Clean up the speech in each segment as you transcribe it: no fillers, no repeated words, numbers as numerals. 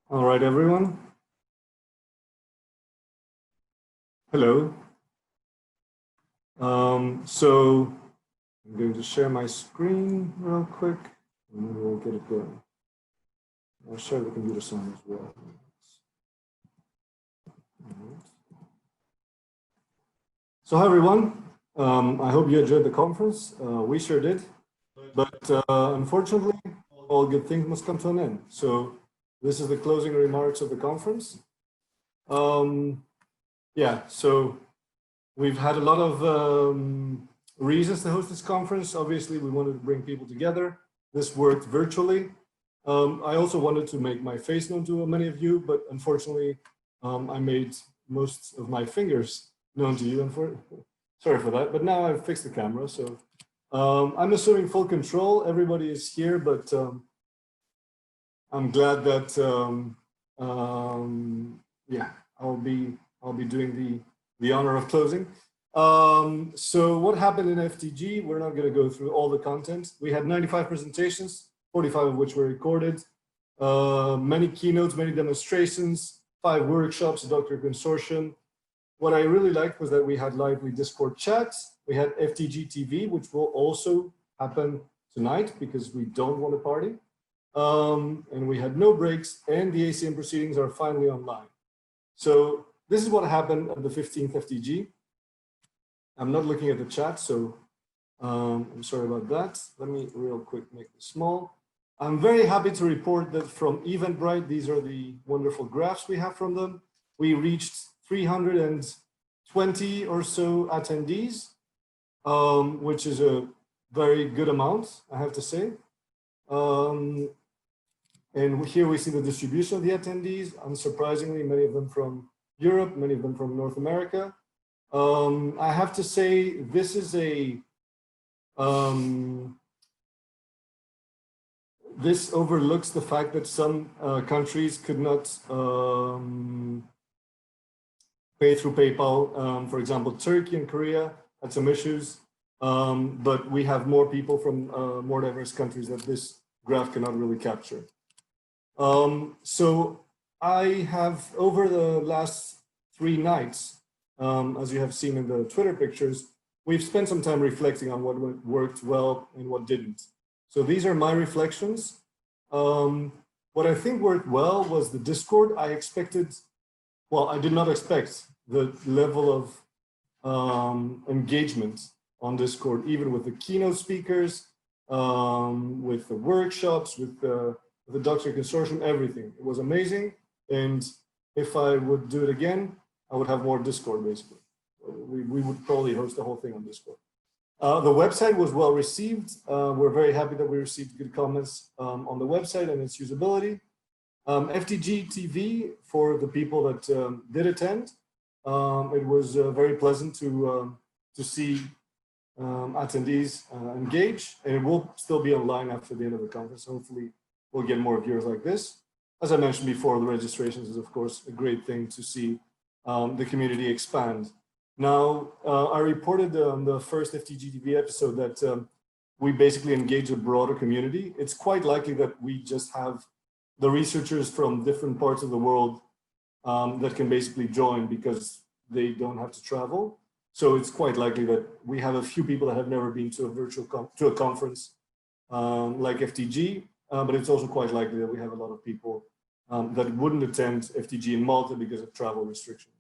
All right, everyone. Hello. So I'm going to share my screen real quick, and then we'll get it going. I'll share the computer sound as well. So hi, everyone. I hope you enjoyed the conference. We sure did. But unfortunately, all good things must come to an end. So this is the closing remarks of the conference. Yeah, so we've had a lot of reasons to host this conference. Obviously, we wanted to bring people together. This worked virtually. I also wanted to make my face known to many of you, but unfortunately, I made most of my fingers known to you. Sorry for that, but now I've fixed the camera. So I'm assuming full control. Everybody is here, but I'm glad that, yeah, I'll be doing the honor of closing. So what happened in FDG? We're not going to go through all the content. We had 95 presentations, 45 of which were recorded, many keynotes, many demonstrations, 5 workshops, a Doctor Consortium. What I really liked was that we had lively Discord chats. We had FDG TV, which will also happen tonight because we don't want to party. And we had no breaks, and the ACM proceedings are finally online. So this is what happened at the 15th FDG. I'm not looking at the chat, so I'm sorry about that. Let me real quick make this small. I'm very happy to report that from Eventbrite, these are the wonderful graphs we have from them. We reached 320 or so attendees, which is a very good amount, I have to say. And here we see the distribution of the attendees. Unsurprisingly, many of them from Europe, many of them from North America. I have to say, this is a, this overlooks the fact that some countries could not pay through PayPal. For example, Turkey and Korea had some issues, but we have more people from more diverse countries that this graph cannot really capture. So I have, over the last 3 nights, as you have seen in the Twitter pictures, we've spent some time reflecting on what worked well and what didn't. So these are my reflections. What I think worked well was the Discord. I expected, well, I did not expect the level of engagement on Discord, even with the keynote speakers, with the workshops, with the Doctor Consortium, everything. It was amazing. And if I would do it again, I would have more Discord, basically. We would probably host the whole thing on Discord. The website was well received. We're very happy that we received good comments on the website and its usability. FDG TV, for the people that did attend, it was very pleasant to see attendees engage, and it will still be online after the end of the conference. Hopefully, we'll get more viewers like this. As I mentioned before, the registrations is, of course, a great thing to see the community expand. Now, I reported on the first FDG TV episode that we basically engage a broader community. It's quite likely that we just have the researchers from different parts of the world that can basically join because they don't have to travel. So it's quite likely that we have a few people that have never been to a virtual conference like FDG, but it's also quite likely that we have a lot of people that wouldn't attend FDG in Malta because of travel restrictions.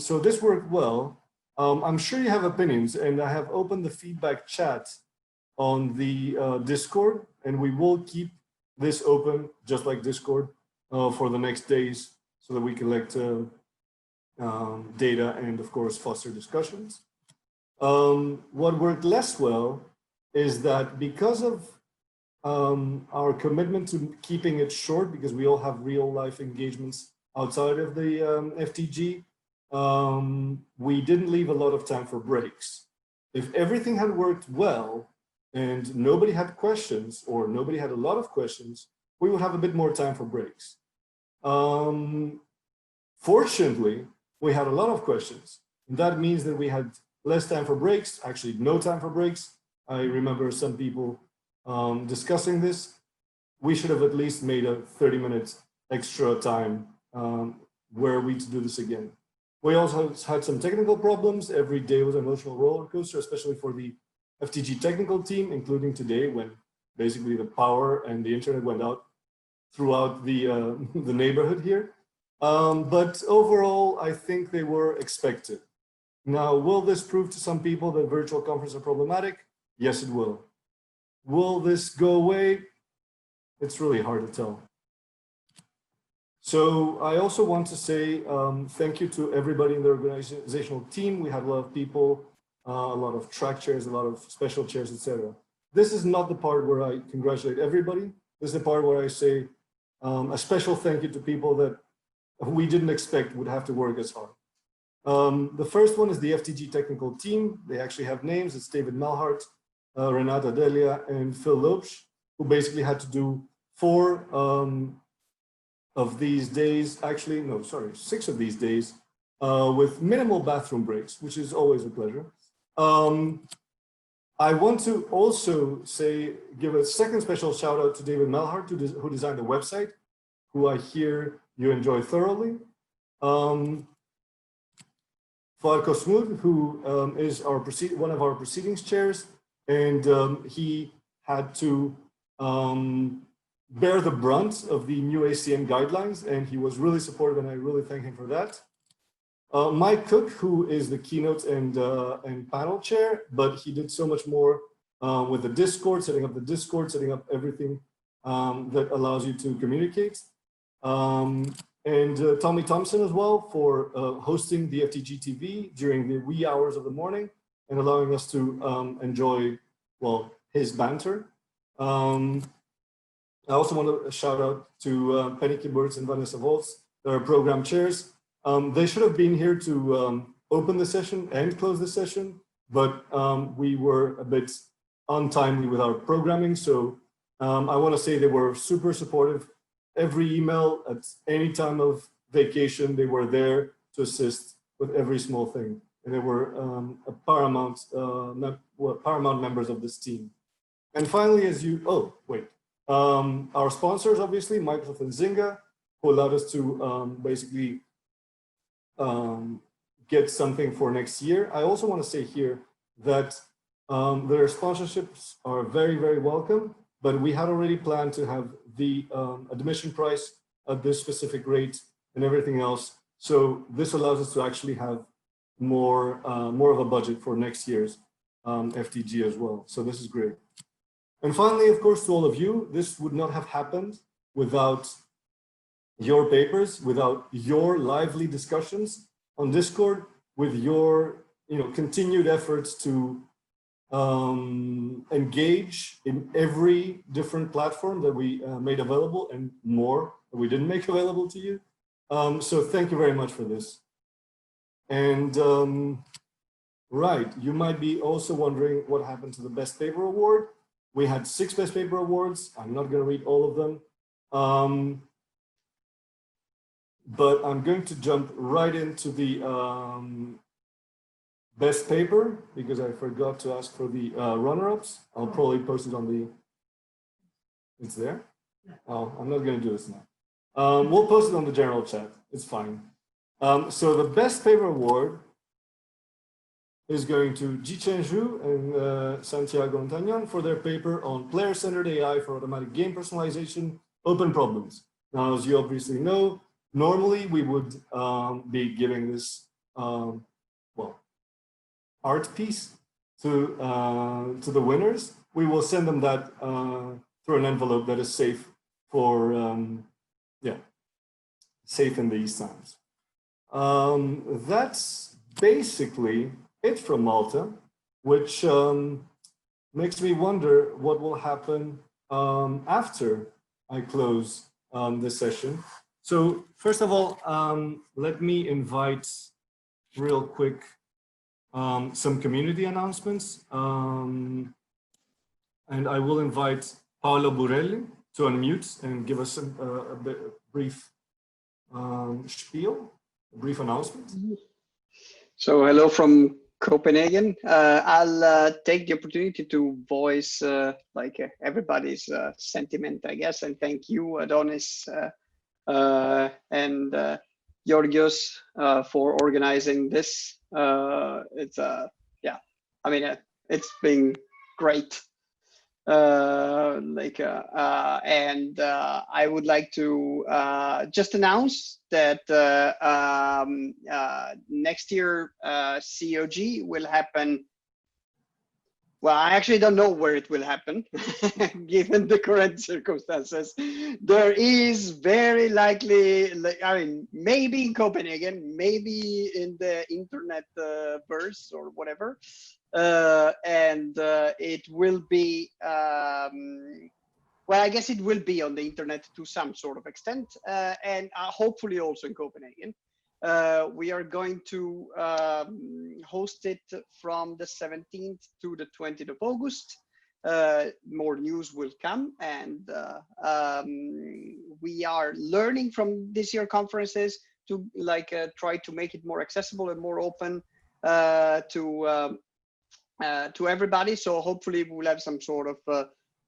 So this worked well. I'm sure you have opinions, and I have opened the feedback chat on the Discord, and we will keep this open, just like Discord, for the next days so that we collect data and, of course, foster discussions. What worked less well is that because of our commitment to keeping it short, because we all have real life engagements outside of the FDG, we didn't leave a lot of time for breaks. If everything had worked well and nobody had questions, or nobody had a lot of questions, we would have a bit more time for breaks. Fortunately, we had a lot of questions. And that means that we had less time for breaks, actually no time for breaks. I remember some people discussing this. We should have at least made a 30-minute extra time were we to do this again. We also had some technical problems. Every day was an emotional roller coaster, especially for the FTG technical team, including today when basically the power and the internet went out throughout the, the neighborhood here. But overall, I think they were expected. Now, will this prove to some people that virtual conferences are problematic? Yes, it will. Will this go away? It's really hard to tell. So I also want to say thank you to everybody in the organizational team. We had a lot of people, a lot of track chairs, a lot of special chairs, etc. This is not the part where I congratulate everybody. This is the part where I say a special thank you to people that we didn't expect would have to work as hard. The first one is the FTG technical team. They actually have names. It's David Malhart, Renata Delia, and Phil Lopes, who basically had to do 4 of these days, actually, no, sorry, 6 of these days with minimal bathroom breaks, which is always a pleasure. I want to also say, give a second special shout out to David Malhart, who designed the website, who I hear you enjoy thoroughly. Farko Smood, who is one of our proceedings chairs, and he had to bear the brunt of the new ACM guidelines, and he was really supportive, and I really thank him for that. Mike Cook, who is the keynote and panel chair, but he did so much more with the Discord, setting up the Discord, setting up everything that allows you to communicate. And Tommy Thompson as well for hosting the FTG TV during the wee hours of the morning and allowing us to enjoy, well, his banter. I also want to shout out to Penny Kiburtz and Vanessa Volz, their program chairs. They should have been here to open the session and close the session, but we were a bit untimely with our programming. So I want to say they were super supportive. Every email at any time of vacation, they were there to assist with every small thing. And they were paramount members of this team. And finally, our sponsors, obviously, Microsoft and Zynga, who allowed us to basically get something for next year. I also want to say here that their sponsorships are very, very welcome, but we had already planned to have the admission price at this specific rate and everything else. So this allows us to actually have more of a budget for next year's FTG as well. So this is great. And finally, of course, to all of you, this would not have happened without your papers, without your lively discussions on Discord, with your continued efforts to engage in every different platform that we made available and more that we didn't make available to you. So thank you very much for this. And right, you might be also wondering what happened to the Best Paper Award. We had 6 Best Paper Awards. I'm not going to read all of them. But I'm going to jump right into the Best Paper because I forgot to ask for the runner-ups. I'll probably post it on the, it's there? Oh, I'm not going to do this now. We'll post it on the general chat. It's fine. So the Best Paper Award is going to Jichen Zhu and Santiago Antagnan for their paper on player-centered AI for automatic game personalization, open problems. Now, as you obviously know, normally we would be giving this, art piece to the winners. We will send them that through an envelope that is safe for, safe in these times. That's basically it from Malta, which makes me wonder what will happen after I close this session. So first of all, let me invite real quick some community announcements. And I will invite Paolo Burelli to unmute and give us a brief spiel, a brief announcement. So hello from Copenhagen. I'll take the opportunity to voice everybody's sentiment, I guess, and thank you, Adonis, and Georgios for organizing this. It's yeah, I mean, it's been great. And I would like to just announce that next year COG will happen. Well, I actually don't know where it will happen, given the current circumstances. There is very likely, I mean, maybe in Copenhagen, maybe in the internet verse or whatever. And it will be, well, I guess it will be on the internet to some sort of extent, and hopefully also in Copenhagen. We are going to host it from the 17th to the 20th of August. More news will come, and we are learning from this year conferences to try to make it more accessible and more open to everybody. So hopefully we'll have some sort of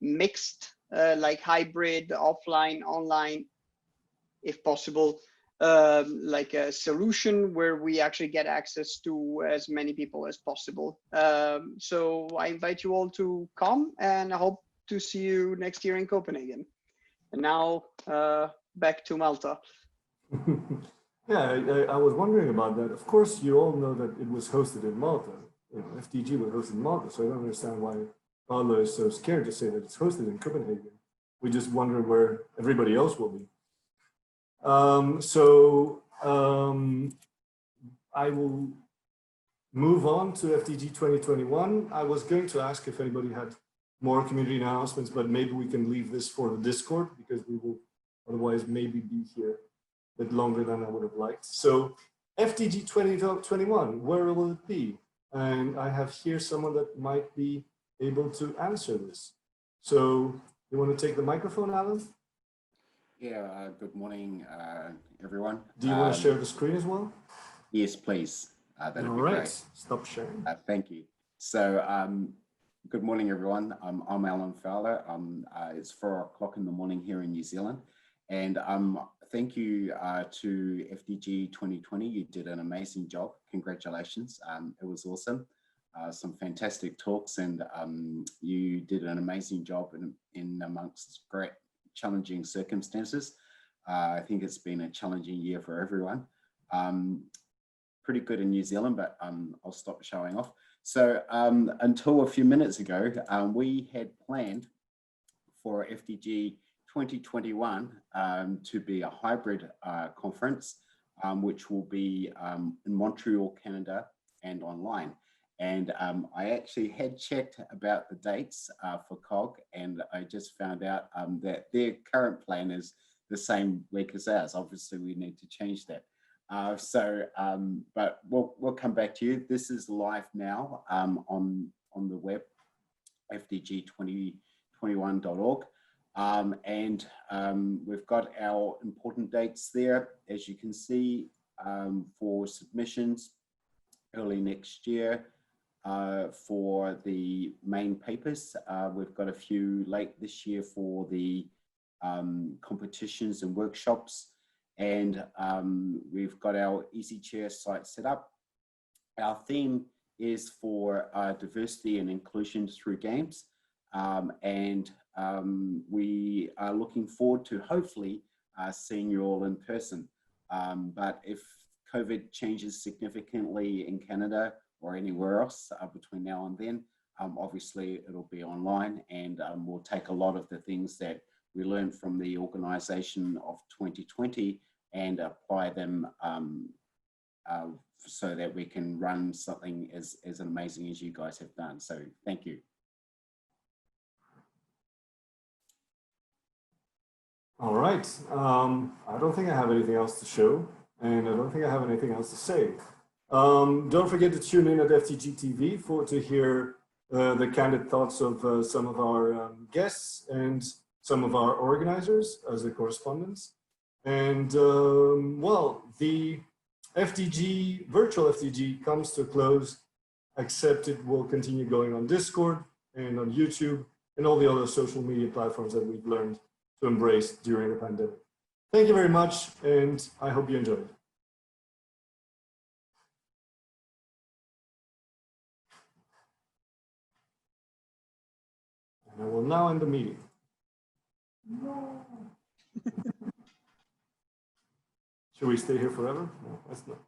mixed, like hybrid, offline, online, if possible, like a solution where we actually get access to as many people as possible. So I invite you all to come, and I hope to see you next year in Copenhagen. And now back to Malta. Yeah, I was wondering about that. Of course, you all know that it was hosted in Malta. FDG was hosted in Malta, so I don't understand why Paolo is so scared to say that it's hosted in Copenhagen. We just wonder where everybody else will be. I will move on to FDG 2021. I was going to ask if anybody had more community announcements, but maybe we can leave this for the Discord, because we will otherwise maybe be here a bit longer than I would have liked. So FDG 2021, where will it be? And I have here someone that might be able to answer this. So you want to take the microphone, Alan? Yeah, good morning, everyone. Do you want to share the screen as well? Yes, please. That'd be right, great. Stop sharing. Thank you. So, good morning, everyone. I'm Alan Fowler. It's 4 o'clock in the morning here in New Zealand. And thank you to FDG 2020. You did an amazing job. Congratulations. It was awesome. Some fantastic talks, and you did an amazing job in amongst great challenging circumstances. I think it's been a challenging year for everyone. Pretty good in New Zealand, but I'll stop showing off. So until a few minutes ago, we had planned for FDG 2021 to be a hybrid conference, which will be in Montreal, Canada, and online. And I actually had checked about the dates for COG, and I just found out that their current plan is the same week as ours. Obviously, we need to change that. But we'll come back to you. This is live now on the web, fdg2021.org. And we've got our important dates there, as you can see, for submissions early next year. For the main papers, we've got a few late this year for the competitions and workshops, and we've got our EasyChair site set up. Our theme is for diversity and inclusion through games, and we are looking forward to hopefully seeing you all in person. But if COVID changes significantly in Canada or anywhere else between now and then, obviously it'll be online, and we'll take a lot of the things that we learned from the organisation of 2020 and apply them so that we can run something as amazing as you guys have done. So thank you. All right. I don't think I have anything else to show, and I don't think I have anything else to say. Don't forget to tune in at FTG TV to hear the candid thoughts of some of our guests and some of our organizers as the correspondents. And well, the FDG, virtual FDG comes to a close, except it will continue going on Discord and on YouTube and all the other social media platforms that we've learned to embrace during the pandemic. Thank you very much, and I hope you enjoyed. And I will now end the meeting. No. Should we stay here forever? No, that's not.